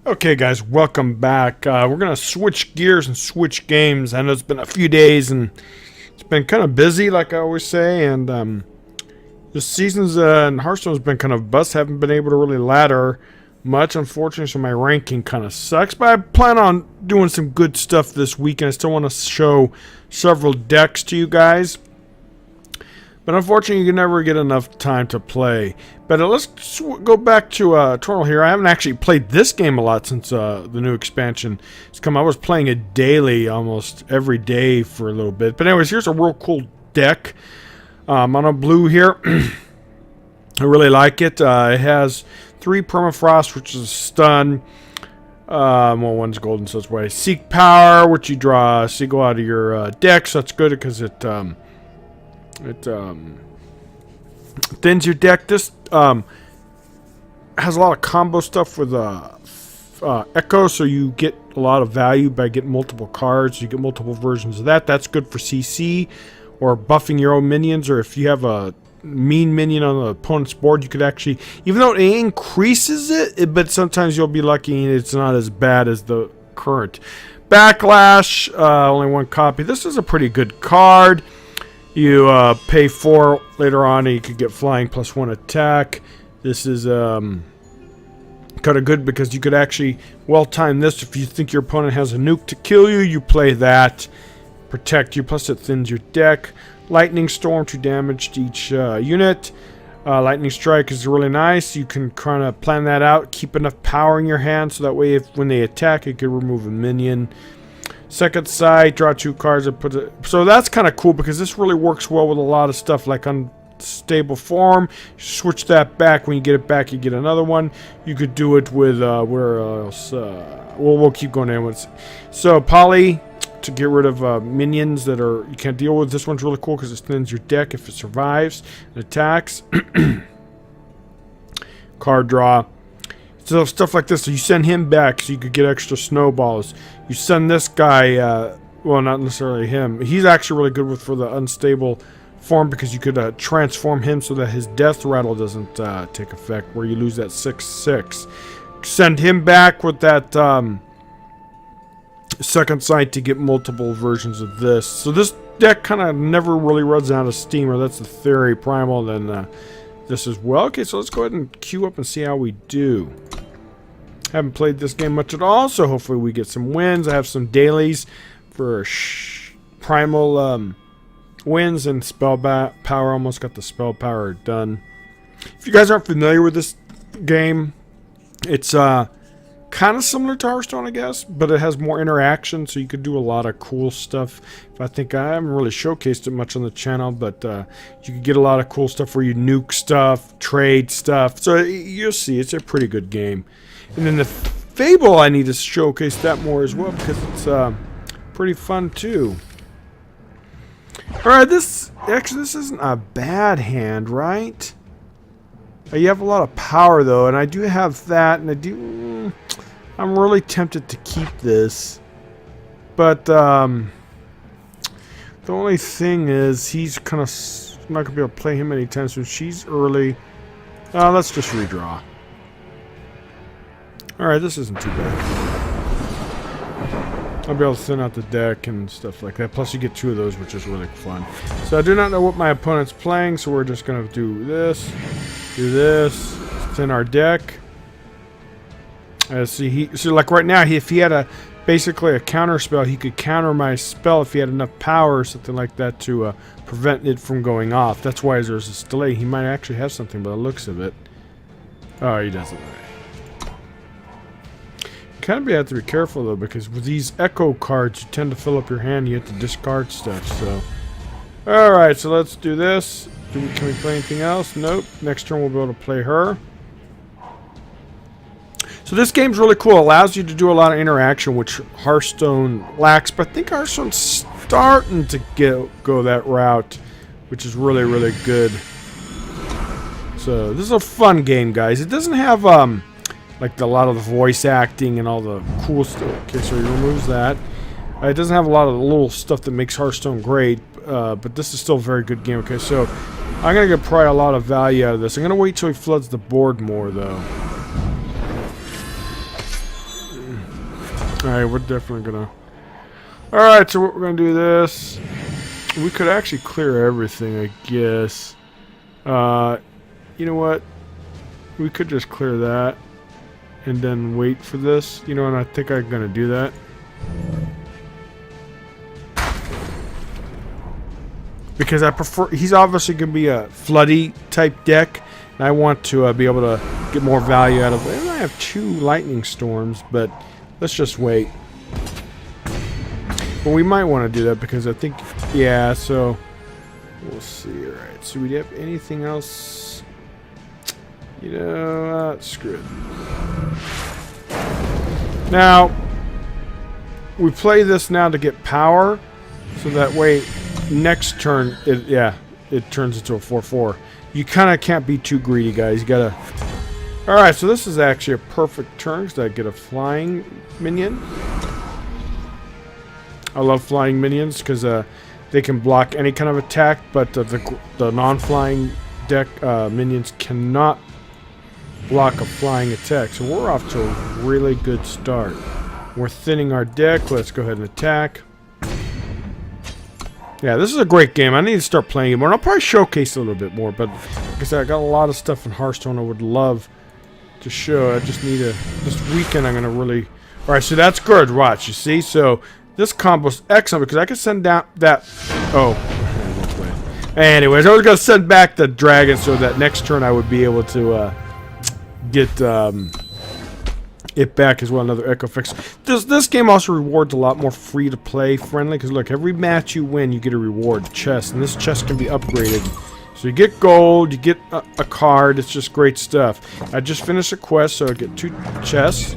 Okay, guys, welcome back. We're going to switch gears and switch games. I know it's been a few days and it's been kind of busy, like I always say, and the seasons in Hearthstone has been kind of bust. Haven't been able to really ladder much, unfortunately, so my ranking kind of sucks. But I plan on doing some good stuff this week, and I still want to show several decks to you guys. But unfortunately, you can never get enough time to play. But let's go back to Tornal here. I haven't actually played this game a lot since the new expansion has come. I was playing it daily, almost every day for a little bit. But anyways, here's a real cool deck. On a blue here. I really like it. It has 3 Permafrost, which is a stun. Well, one's golden, so it's white. Seek Power, which you draw a Sigil out of your deck, so that's good because it thins your deck. This has a lot of combo stuff with Echo, so you get a lot of value by getting multiple cards. You get multiple versions of that. That's good for CC or buffing your own minions, or if you have a mean minion on the opponent's board, you could actually, even though it increases it, but sometimes you'll be lucky and it's not as bad as the current. Backlash, only 1 copy. This is a pretty good card. You pay 4 later on, and you could get flying plus 1 attack. This is kind of good because you could actually well time this. If you think your opponent has a nuke to kill you, you play that, protect you. Plus, it thins your deck. Lightning Storm, 2 damage to each unit. Lightning Strike is really nice. You can kind of plan that out, keep enough power in your hand, so that way, when they attack, it can remove a minion. Second sight, draw 2 cards and put it. So that's kind of cool because this really works well with a lot of stuff like unstable form. You switch that back. When you get it back, you get another one. You could do it with where else? We'll keep going anyways. So Poly to get rid of minions that you can't deal with. This one's really cool because it thins your deck if it survives and attacks. Card draw. So stuff like this. So you send him back so you could get extra snowballs. You send this guy, well, not necessarily him. He's actually really good for the unstable form because you could transform him so that his death rattle doesn't take effect, where you lose that 6/6. Send him back with that second sight to get multiple versions of this. So this deck kind of never really runs out of steam, or that's the theory. Primal, then this as well. Okay, so let's go ahead and queue up and see how we do. Haven't played this game much at all, so hopefully we get some wins. I have some dailies for Primal wins and spell power. Almost got the spell power done. If you guys aren't familiar with this game, it's kind of similar to Hearthstone, I guess, but it has more interaction, so you could do a lot of cool stuff. I think I haven't really showcased it much on the channel, but you could get a lot of cool stuff where you nuke stuff, trade stuff. So you'll see, it's a pretty good game. And then the Fable, I need to showcase that more as well because it's pretty fun too. Alright, this isn't a bad hand, right? You have a lot of power though, and I do have that, and I'm really tempted to keep this. But the only thing is he's kind of, I'm not going to be able to play him anytime soon. She's early. Let's just redraw. Alright, this isn't too bad. I'll be able to thin out the deck and stuff like that. Plus you get 2 of those, which is really fun. So I do not know what my opponent's playing, so we're just going to do this, thin our deck. See, like right now, if he had basically a counter spell, he could counter my spell if he had enough power or something like that to prevent it from going off. That's why there's this delay. He might actually have something by the looks of it. Oh, he doesn't. You kind of have to be careful though, because with these Echo cards, you tend to fill up your hand. You have to discard stuff. So, all right. So let's do this. Can we play anything else? Nope. Next turn we'll be able to play her. So this game's really cool. It allows you to do a lot of interaction, which Hearthstone lacks. But I think Hearthstone's starting to go that route, which is really, really good. So this is a fun game, guys. It doesn't have like a lot of the voice acting and all the cool stuff. Okay, so he removes that. It doesn't have a lot of the little stuff that makes Hearthstone great, but this is still a very good game. Okay, so I'm going to get probably a lot of value out of this. I'm going to wait till he floods the board more, though. Alright, we're definitely gonna... Alright, so we're gonna do this. We could actually clear everything, I guess. You know what? We could just clear that. And then wait for this. You know, and I think I'm gonna do that. Because I prefer... He's obviously gonna be a floody type deck. And I want to be able to get more value out of it. And I have 2 lightning storms, but let's just wait. Well, we might want to do that because I think... Yeah, so... We'll see. Alright, so we have anything else? You know, screw it. Now, we play this now to get power, so that way next turn, it turns into a 4/4. You kind of can't be too greedy, guys. You gotta... Alright, so this is actually a perfect turn because I get a flying minion. I love flying minions because they can block any kind of attack, but the non-flying deck minions cannot block a flying attack. So we're off to a really good start. We're thinning our deck. Let's go ahead and attack. Yeah, this is a great game. I need to start playing it more. And I'll probably showcase a little bit more, but like I said, I got a lot of stuff in Hearthstone I would love to show. I just need to... This weekend I'm going to really... Alright, so that's good. Watch, you see? So... This combo's excellent because I can send down that... Oh. Anyways, I was going to send back the dragon so that next turn I would be able to get it back as well. Another Echo Fix. This game also rewards a lot more free-to-play friendly because look, every match you win, you get a reward chest. And this chest can be upgraded. So you get gold, you get a card. It's just great stuff. I just finished a quest, so I get 2 chests.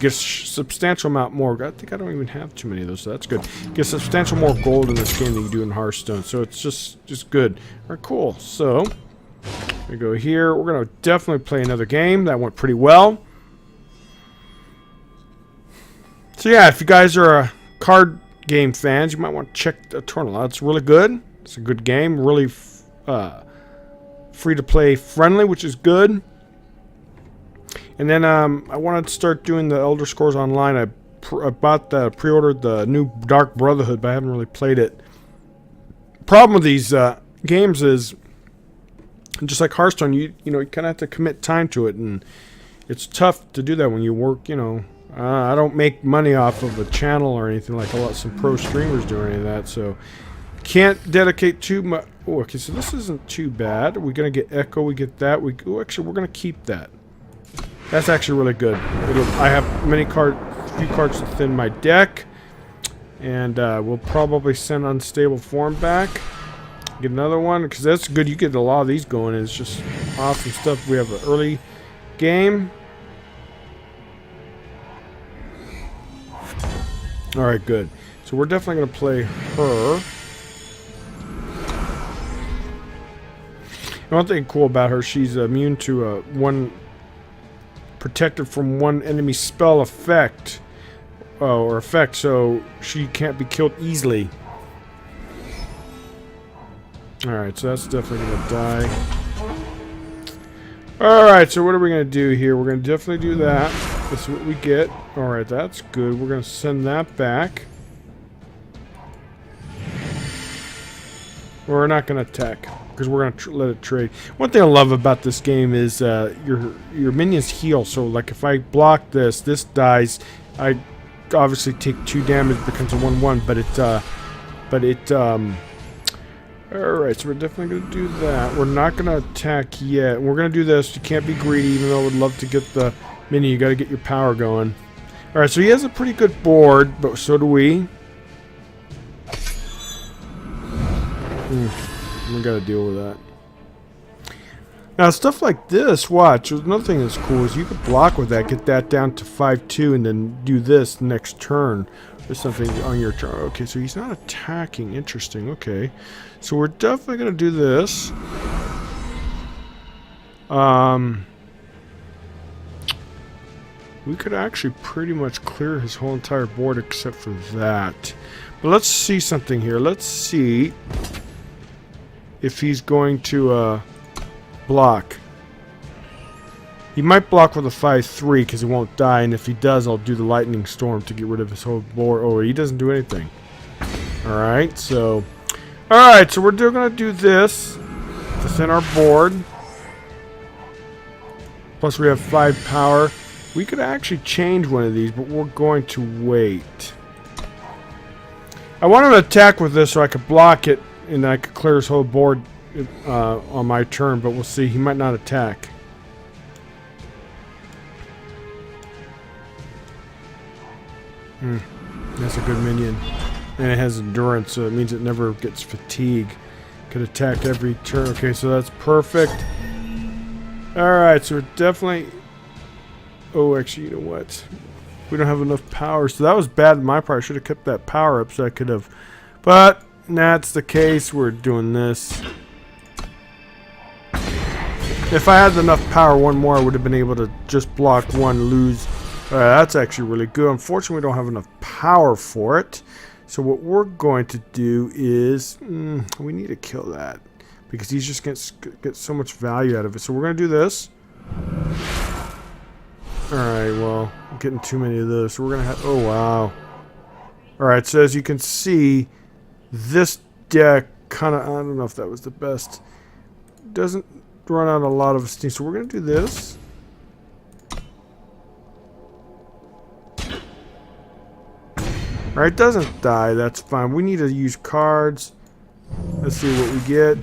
Get a substantial amount more. I think I don't even have too many of those, so that's good. Get substantial more gold in this game than you do in Hearthstone, so it's just good. Alright, cool. So we go here. We're gonna definitely play another game. That went pretty well. So yeah, if you guys are a card game fans, you might want to check the Eternal out. It's really good. It's a good game. Really free to play friendly, which is good. And then I wanted to start doing the Elder Scrolls Online. I pre-ordered the new Dark Brotherhood, but I haven't really played it. Problem with these games is, just like Hearthstone, you kind of have to commit time to it, and it's tough to do that when you work. I don't make money off of a channel or anything like some pro streamers do or any of that, so can't dedicate too much. Oh, okay, so this isn't too bad. We're gonna get Echo. We get that. Actually, we're gonna keep that. That's actually really good. I have few cards to thin my deck, and we'll probably send Unstable Form back. Get another one because that's good. You get a lot of these going, and it's just awesome stuff. We have an early game. All right, good. So we're definitely gonna play her. And one thing cool about her, she's immune to one. Protected from one enemy spell effect or effect, so she can't be killed easily. Alright, so that's definitely gonna die. Alright, so what are we gonna do here? We're gonna definitely do that. That's what we get. Alright, that's good. We're gonna send that back. We're not gonna attack because we're gonna let it trade. One thing I love about this game is your minions heal. So like if I block this dies. I obviously take 2 damage, becomes a 1/1, but it alright, so we're definitely gonna do that. We're not gonna attack yet. We're gonna do this. You can't be greedy, even though I would love to get the minion. You gotta get your power going. Alright, so he has a pretty good board, but so do we. We gotta deal with that. Now, stuff like this, watch. Another thing that's cool is you could block with that, get that down to 5/2, and then do this next turn. There's something on your turn. Okay, so he's not attacking. Interesting. Okay. So we're definitely gonna do this. We could actually pretty much clear his whole entire board except for that. But let's see something here. Let's see if he's going to block. He might block with a 5-3 because he won't die, and if he does, I'll do the lightning storm to get rid of his whole board. Oh, he doesn't do anything. Alright, so we're going to do this to thin our board. Plus we have 5 power. We could actually change one of these, but we're going to wait. I want him to attack with this so I could block it and I could clear his whole board on my turn, but we'll see. He might not attack. That's a good minion. And it has endurance, so it means it never gets fatigue. Could attack every turn. Okay, so that's perfect. Alright, so we're definitely... Oh, actually, you know what? We don't have enough power, so that was bad on my part. I should have kept that power up so I could have... But, that's the case. We're doing this. If I had enough power, one more, I would have been able to just block one, lose. That's actually really good. Unfortunately, we don't have enough power for it. So what we're going to do is... we need to kill that. Because he's just going to get so much value out of it. So we're going to do this. Alright, well, I'm getting too many of those. So we're going to have... Oh, wow. Alright, so as you can see, this deck kind of... I don't know if that was the best. Doesn't run out a lot of steam. So we're going to do this. Alright, doesn't die. That's fine. We need to use cards. Let's see what we get.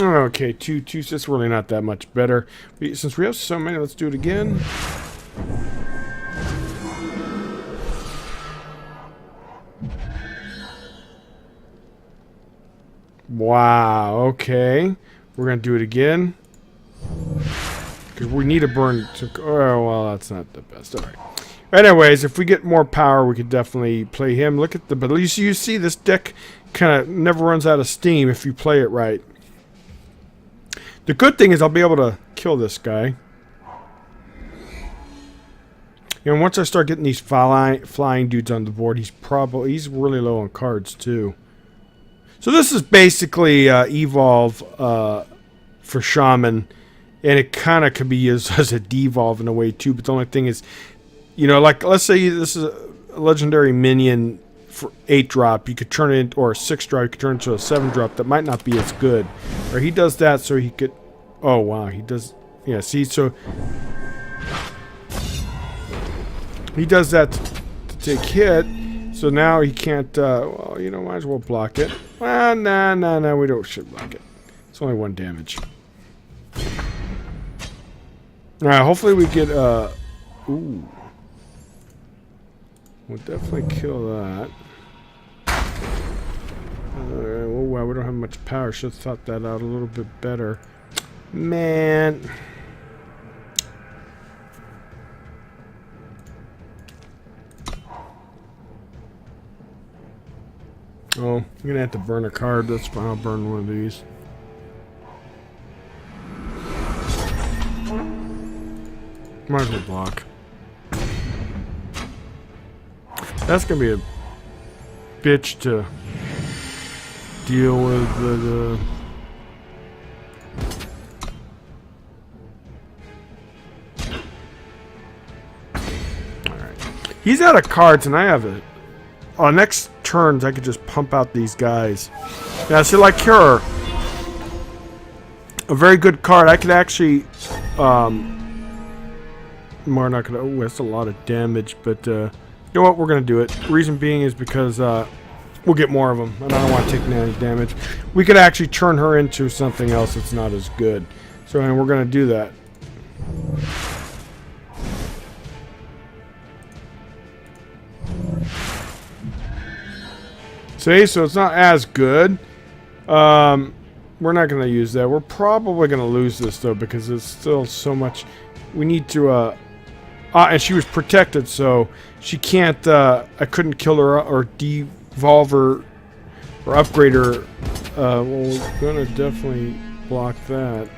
Okay, 2/2. That's really not that much better. Since we have so many, let's do it again. Wow, okay. We're going to do it again. Because we need to burn... Oh, well, that's not the best. Alright. Anyways, if we get more power, we could definitely play him. Look at the... But at least you see this deck kind of never runs out of steam if you play it right. The good thing is I'll be able to kill this guy. And once I start getting these flying dudes on the board, he's really low on cards too. So this is basically evolve for Shaman, and it kind of could be used as a devolve in a way too. But the only thing is, you know, like let's say this is a legendary minion for 8-drop, you could turn it into, or a 6-drop, you could turn it into a 7-drop that might not be as good. Or he does that so he could... Oh, wow, he does... Yeah, see, so... He does that to take hit, so now he can't... well, you know, might as well block it. Well, nah, we don't should block it. It's only 1 damage. Alright, hopefully we get... Ooh. We'll definitely kill that. Oh wow, we don't have much power. Should have thought that out a little bit better. Man. Oh, I'm gonna have to burn a card. That's fine. I'll burn one of these. Might as well block. That's gonna be a bitch to deal with. Alright. He's out of cards, and I have it. On next turns, I could just pump out these guys. Now, see, like here, a very good card. I could actually. We're not gonna. Oh, that's a lot of damage, but. You know what? We're going to do it. Reason being is because we'll get more of them, and I don't want to take any damage. We could actually turn her into something else that's not as good. So, and we're going to do that. See? So it's not as good. We're not going to use that. We're probably going to lose this, though, because it's still so much... We need to... and she was protected, so she can't, I couldn't kill her or devolve her or upgrade her. Well, we're gonna definitely block that.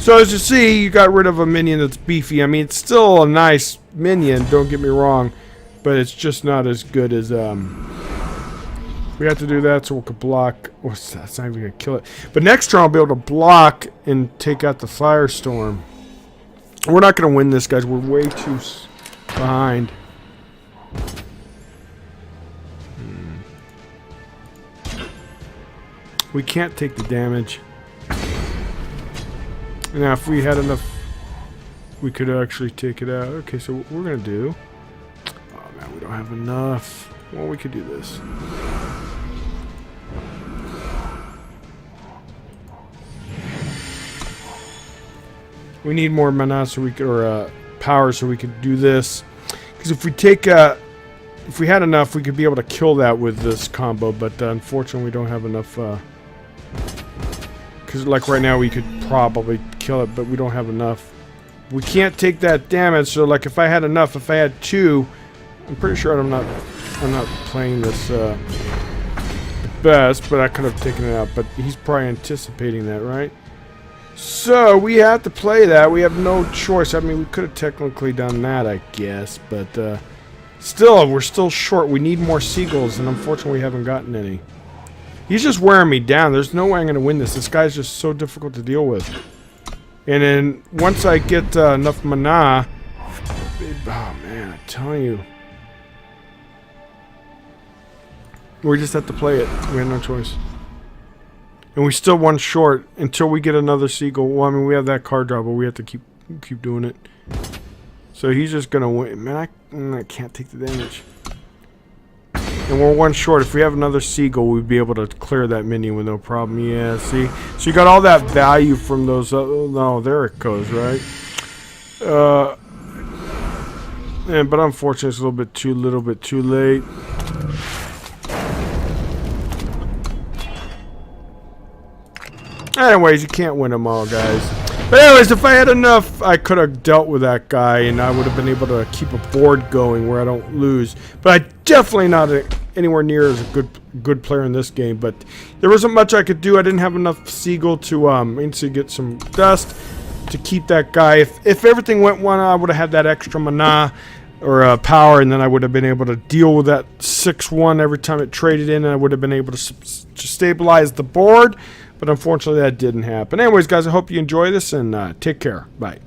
So as you see, you got rid of a minion that's beefy. I mean, it's still a nice minion, don't get me wrong, but it's just not as good as, We have to do that so we can block. Oh, that's not even going to kill it. But next turn I'll be able to block and take out the Firestorm. We're not going to win this, guys. We're way too behind. We can't take the damage. Now, if we had enough, we could actually take it out. Okay, so what we're going to do... Oh, man, we don't have enough. Well, we could do this. We need more mana so we could, or power so we could do this. Because if we take, if we had enough, we could be able to kill that with this combo. But unfortunately, we don't have enough. Because like right now, we could probably kill it, but we don't have enough. We can't take that damage. So like, if I had enough, if I had 2, I'm pretty sure I'm not playing this the best, but I could have taken it out. But he's probably anticipating that, right? So we have to play that. We have no choice. I mean, we could have technically done that, I guess, but still, we're still short. We need more Sigils, and unfortunately, we haven't gotten any. He's just wearing me down. There's no way I'm going to win this. This guy's just so difficult to deal with. And then once I get enough mana, oh man, I'm telling you, we just have to play it. We have no choice. And we still one short until we get another Sigil. Well, I mean, we have that card draw, but we have to keep doing it. So he's just gonna win. Man, I can't take the damage. And we're one short. If we have another Sigil, we'd be able to clear that minion with no problem. Yeah, see? So you got all that value from those... no, there it goes, right? Yeah, but unfortunately, it's a little bit too late. Anyways, you can't win them all, guys. But anyways, if I had enough, I could have dealt with that guy, and I would have been able to keep a board going where I don't lose. But I'm definitely not anywhere near as a good player in this game. But there wasn't much I could do. I didn't have enough Sigil to get some dust to keep that guy. If everything went one, I would have had that extra mana or power, and then I would have been able to deal with that 6-1 every time it traded in, and I would have been able to stabilize the board. But unfortunately, that didn't happen. Anyways, guys, I hope you enjoy this, and take care. Bye.